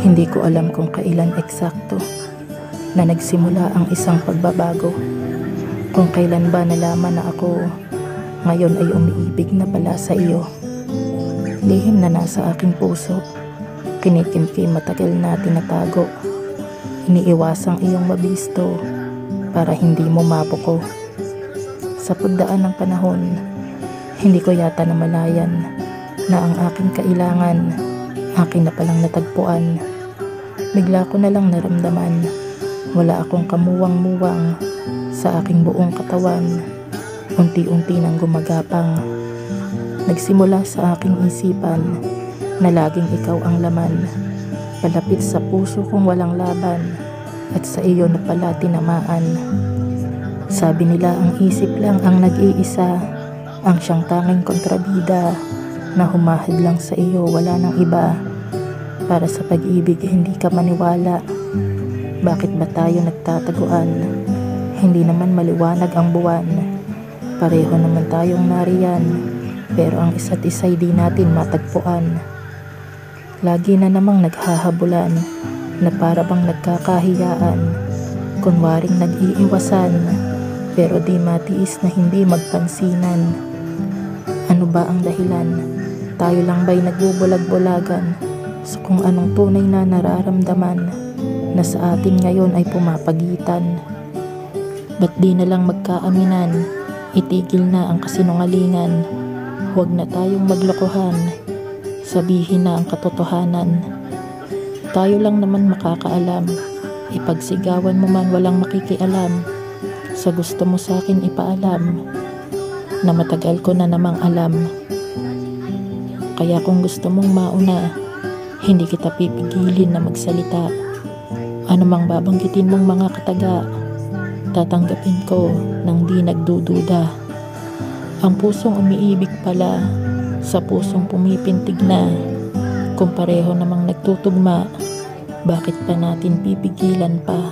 Hindi ko alam kung kailan eksakto na nagsimula ang isang pagbabago. Kung kailan ba nalaman na ako ngayon ay umiibig na pala sa iyo. Lihim na nasa aking puso, kinikimkim matagal na tinatago. Iniiwasang iyong mabisto para hindi mo mabuko. Sa pagdaan ng panahon, hindi ko yata namalayan na ang aking kailangan, akin na palang natagpuan. Bigla ko na lang naramdaman, wala akong kamuwang-muwang sa aking buong katawan. Unti-unti nang gumagapang. Nagsimula sa aking isipan na laging ikaw ang laman, palapit sa puso kong walang laban, at sa iyo na pala tinamaan. Sabi nila ang isip lang ang nag-iisa, ang siyang tanging kontrabida, na humahad lang sa iyo, wala nang iba. Para sa pag-ibig hindi ka maniwala. Bakit ba tayo nagtataguan? Hindi naman maliwanag ang buwan. Pareho naman tayong nariyan, pero ang isa't isa'y di natin matagpuan. Lagi na namang naghahabulan, na para bang nagkakahiyaan. Kunwaring nag-iiwasan, pero di matiis na hindi magpansinan. Ano ba ang dahilan? Tayo lang ba'y nagbubulag-bulagan sa kung anong tunay na nararamdaman na sa atin ngayon ay pumapagitan? Ba't di na lang magkaaminan? Itigil na ang kasinungalingan. Huwag na tayong maglokohan. Sabihin na ang katotohanan. Tayo lang naman makakaalam. Ipagsigawan mo man walang makikialam. Sa gusto mo sa akin ipaalam na matagal ko na namang alam. Kaya kung gusto mong mauna, hindi kita pipigilin na magsalita. Ano mang babanggitin mong mga kataga, tatanggapin ko nang di nagdududa. Ang pusong umiibig pala sa pusong pumipintig na. Kung pareho namang nagtutugma, bakit pa natin pipigilan pa?